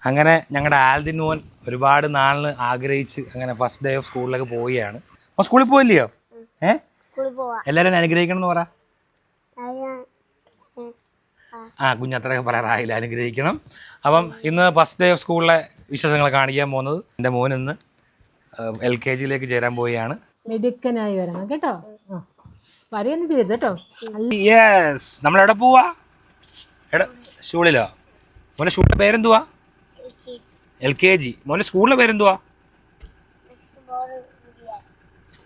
അങ്ങനെ ഞങ്ങളുടെ ആൽദിൻ മോൻ ഒരുപാട് നാളിന് ആഗ്രഹിച്ച് അങ്ങനെ ഫസ്റ്റ് ഡേ ഓഫ് സ്കൂളിലേക്ക് പോവുകയാണ്. അപ്പോൾ സ്കൂളിൽ പോയില്ലയോ? എല്ലാവരും അനുഗ്രഹിക്കണം എന്ന് പറ. കുഞ്ഞത്രയൊക്കെ പറയാറായില്ല, അനുഗ്രഹിക്കണം. അപ്പം ഇന്ന് ഫസ്റ്റ് ഡേ ഓഫ് സ്കൂളിലെ വിശേഷങ്ങൾ കാണിക്കാൻ പോകുന്നത് എൻ്റെ മോൻ ഇന്ന് LKG ചേരാൻ പോവുകയാണ്. മിടുക്കനായി വരണം കേട്ടോ. വരെയൊന്നും ചെയ്ത് കേട്ടോ. യെസ്, നമ്മളെവിടെ പോവാ? സ്കൂളിലോ? മോനെ സ്കൂളിൻ്റെ പേരെന്തുവാ? LKG. മോനെ സ്കൂളിലെ പേരെന്തുവാ?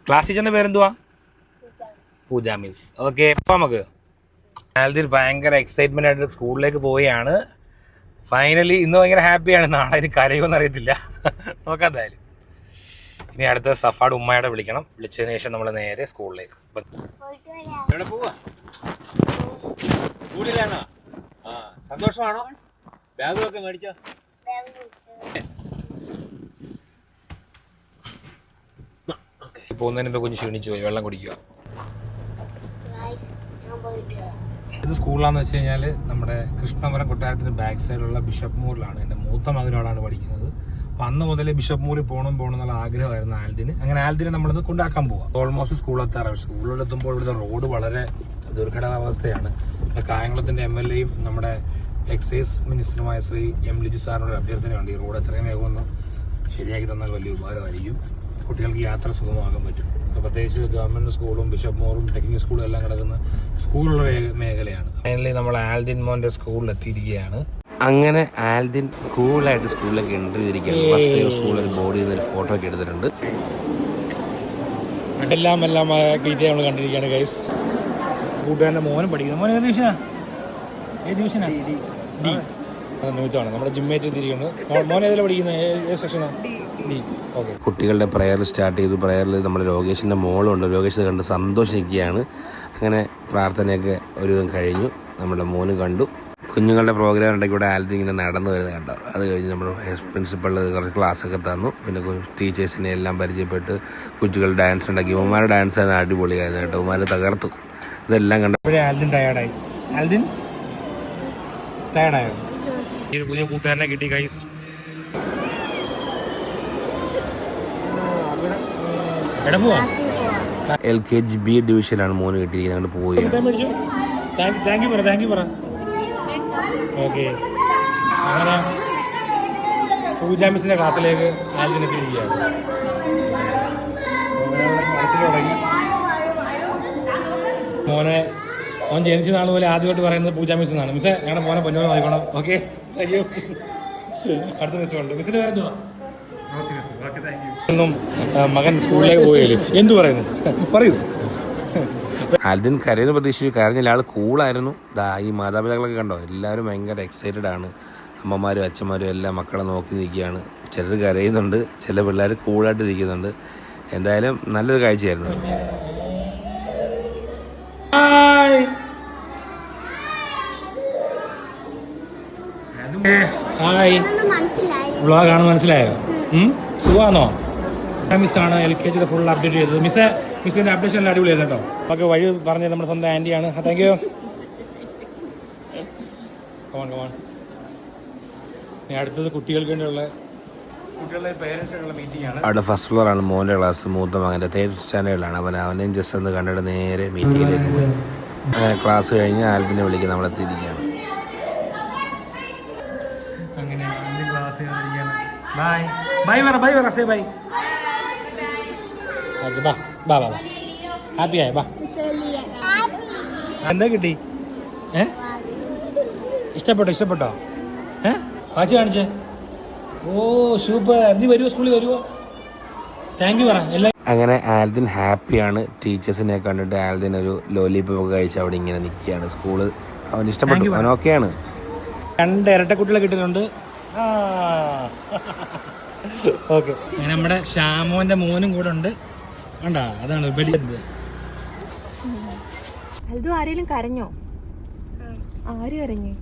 ക്ലാസ് ടീച്ചറിൻ്റെ പേരെന്തുവാ? പൂജ മിസ്. ഓക്കെ, അപ്പോൾ നമുക്ക് ആൽദിൻ ഭയങ്കര എക്സൈറ്റ്മെൻ്റ് ആയിട്ട് സ്കൂളിലേക്ക് പോവുകയാണ്. ഫൈനലി ഇന്ന് ഭയങ്കര ഹാപ്പിയാണ്. നാളെ ഇനി കരയുമെന്ന് അറിയത്തില്ല. നോക്കാം എന്തായാലും. ഇനി അടുത്ത സഫാട് ഉമ്മയുടെ വിളിക്കണം. വിളിച്ചതിന് ശേഷം നമ്മൾ നേരെ സ്കൂളിലേക്ക്. എവിടെ പോവാ? സ്കൂളിലാണോ? സന്തോഷമാണോ? ബാഗൊക്കെ മേടിച്ചോ? പോകുന്നതിന് മുമ്പ് കുഞ്ഞ് ക്ഷീണിച്ചു പോയി, വെള്ളം കുടിക്കുക. ഇത് സ്കൂളിലാന്ന് വെച്ച് കഴിഞ്ഞാൽ നമ്മുടെ കൃഷ്ണപുരം കൊട്ടാരത്തിന് ബാക്ക് സൈഡിലുള്ള ബിഷപ്പ് മൂറിലാണ്. എൻ്റെ മൂത്ത മകനോടാണ് പഠിക്കുന്നത്. അപ്പം അന്ന് മുതൽ ബിഷപ്പ് മൂറിൽ പോകണം എന്നുള്ള ആഗ്രഹമായിരുന്നു ആൽദിന്. അങ്ങനെ ആൽദിനെ നമ്മളിന്ന് കൊണ്ടാക്കാൻ പോവാം. ഓൾമോസ്റ്റ് സ്കൂളിലെത്താറാണ്. സ്കൂളിലെത്തുമ്പോൾ ഇവിടുത്തെ റോഡ് വളരെ ദുർഘടകാവസ്ഥയാണ്. കായംകുളത്തിൻ്റെ MLAയും നമ്മുടെ എക്സൈസ് മിനിസ്റ്ററുമായ ശ്രീ M. ലിജു സാറിനോട് അഭ്യർത്ഥനയുണ്ട്. ഈ റോഡ് എത്രയും വേഗം ഒന്ന് ശരിയാക്കി തന്നാൽ വലിയ ഉപകാരമായിരിക്കും. കുട്ടികൾക്ക് യാത്ര സുഗമമാക്കാൻ പറ്റും. പ്രത്യേകിച്ച് ഗവൺമെൻറ് സ്കൂളും ബിഷപ്പ് മോറും ടെക്നിക്കൽ സ്കൂളും എല്ലാം കിടക്കുന്ന സ്കൂളുള്ള മേഖലയാണ്. ഫൈനലി നമ്മൾ ആൽദിൻ മോൻ്റെ സ്കൂളിൽ എത്തിയിരിക്കുകയാണ്. അങ്ങനെ ആൽദിൻ കൂളായിട്ട് സ്കൂളിലേക്ക് എൻട്രി ചെയ്തിരിക്കുകയാണ്. ഫസ്റ്റ് ടൈം സ്കൂളിൽ ഒരു ബോർഡിൽ നിന്ന് ഒരു ഫോട്ടോ ഒക്കെ എടുത്തിട്ടുണ്ട്. എല്ലാം നമ്മൾ കണ്ടിരിക്കുകയാണ് ഗൈസ്. കൂട്ടുകാരൻ്റെ മോനും പഠിക്കുന്നത്. മോനെ ഏത് ഡിവിഷനാണ്? ഡി. നിമിത്തമാണ് നമ്മുടെ ജിമ്മേറ്റ് എത്തിയിരിക്കുന്നത്. മോൻ ഏതിലാണ് പഠിക്കുന്നത്? ഏത് സെക്ഷനാണ്? ഡി. ഓക്കെ. കുട്ടികളുടെ പ്രയർ സ്റ്റാർട്ട് ചെയ്തു. പ്രയറിൽ നമ്മുടെ രോഗേഷിൻ്റെ മോളുണ്ട്. രോഗേഷ് കണ്ട് സന്തോഷിക്കുകയാണ്. അങ്ങനെ പ്രാർത്ഥനയൊക്കെ ഒരുവിധം കഴിഞ്ഞു. നമ്മുടെ മോന് കണ്ടു. കുഞ്ഞുങ്ങളുടെ പ്രോഗ്രാം ഉണ്ടെങ്കിൽ ഇവിടെ ആൽദിൻ ഇങ്ങനെ നടന്നു വരുന്നത് കണ്ടോ. അത് കഴിഞ്ഞ് നമ്മൾ പ്രിൻസിപ്പൾ കുറച്ച് ക്ലാസ്സൊക്കെ തന്നു. പിന്നെ ടീച്ചേഴ്സിനെ എല്ലാം പരിചയപ്പെട്ട് കുട്ടികൾ ഡാൻസ് ഉണ്ടാക്കി. ഉമ്മാരുടെ ഡാൻസ് ആയിരുന്നു അടിപൊളിയായിരുന്നു കേട്ടോ. ഉമ്മാർ തകർത്തു. ഇതെല്ലാം കണ്ടപ്പോഴേ ആൽദിൻ ടയർഡായി. ആൽദിൻ ടയർഡായോ? ഈ പുതിയ കൂട്ടുകാരനെ കിട്ടി ഗൈസ്. LKG B ഡിവിഷനാണ് മോന് കിട്ടിയിരിക്കുന്നത്. അങ്ങോട്ട് പോവുകയാണ്. താങ്ക് യു പറ. ഓക്കെ, അങ്ങനെ പൂജ മിസ്സിൻ്റെ ക്ലാസ്സിലേക്ക് ആൽദിൻ എത്തിയിരിക്കുകയാണ്. തുടങ്ങി മോൻ ജനിച്ച നാൾ പോലെ ആദ്യമായിട്ട് പറയുന്നത് പൂജ മിസ് എന്നാണ്. മിസ്സേ, ഞങ്ങളുടെ മോനെ പൊന്നോനെ നോക്കണം. Okay, thank you. അടുത്ത മിസ്സുണ്ട്. മിസ്സിൻ്റെ പേരെന്തുവാ? ഒന്നും മകൻ സ്കൂളിലേക്ക് പോയാലും എന്തു പറയുന്നു പറയൂ. ആൽദിൻ കരയുന്ന പ്രതീക്ഷിച്ചു. കരഞ്ഞില്ല, ആൾ കൂളായിരുന്നു. ഈ മാതാപിതാക്കളൊക്കെ കണ്ടോ, എല്ലാവരും ഭയങ്കര എക്സൈറ്റഡ് ആണ്. അമ്മമാരും അച്ഛന്മാരും എല്ലാം മക്കളെ നോക്കി നിൽക്കുകയാണ്. ചിലർ കരയുന്നുണ്ട്, ചില പിള്ളേർ കൂളായിട്ട് നിൽക്കുന്നുണ്ട്. എന്തായാലും നല്ലൊരു കാഴ്ചയായിരുന്നു. വ്ളോഗാണ്, മനസ്സിലായോ? സുഖമാണോ? മിസ്സാണ് LKG ഫുൾ അപ്ഡേറ്റ് ചെയ്തത്. മിസ്സിൻ്റെ അപ്ഡേഷൻ എല്ലാം അടിപൊളിയായിരുന്നു കേട്ടോ. നമുക്ക് വഴി പറഞ്ഞത് നമ്മുടെ സ്വന്തം ആൻറ്റിയാണ്. Thank you. കമോൺ. ഇനി അടുത്തത് കുട്ടികൾക്ക് വേണ്ടിയുള്ള കുട്ടികളുടെ പേരൻസിനുള്ള മീറ്റിംഗ് ആണ്. അവിടെ ഫസ്റ്റ് ഫ്ലോറാണ് മോൻ്റെ ക്ലാസ്. മൂത്ത മകൻ്റെ 3rd സ്റ്റാൻഡേർഡിലാണ്. അവനെയും ജസ്റ്റ് ഒന്ന് കണ്ടിട്ട് നേരെ മീറ്റിങ്ങിലേക്ക് പോയി. അങ്ങനെ ക്ലാസ് കഴിഞ്ഞ് ആൽദിനെ വിളിക്കാൻ നമ്മളെത്തിയിരിക്കുകയാണ്. അങ്ങനെ ക്ലാസ് ഹാപ്പിയായ ബാ. എന്താ കിട്ടി? ഇഷ്ടപ്പെട്ടോ? വാച്ച് കാണിച്ചേ. ഓ സൂപ്പർ. നീ വരുമോ? സ്കൂളിൽ വരുമോ? താങ്ക് യു പറ. എല്ലാം അങ്ങനെ ആൽദിൻ ഹാപ്പിയാണ്. ടീച്ചേഴ്സിനെ കണ്ടിട്ട് ആൽദിൻ ഒരു ലോലിപോപ്പ് ഒക്കെ കഴിച്ച് അവിടെ ഇങ്ങനെ നിൽക്കുകയാണ്. സ്കൂള് അവൻ ഇഷ്ടപ്പെട്ടു. അവൻ ഓക്കെയാണ്. 2 ഇരട്ടക്കുട്ടികളെ കിട്ടുന്നുണ്ട്. ഓക്കെ, അങ്ങനെ നമ്മുടെ ഷാമോന്റെ മോനും കൂടെ ഉണ്ട്. കണ്ടാ, അതാണ് ആരെങ്കിലും കരഞ്ഞോ? ആര് കരഞ്ഞു?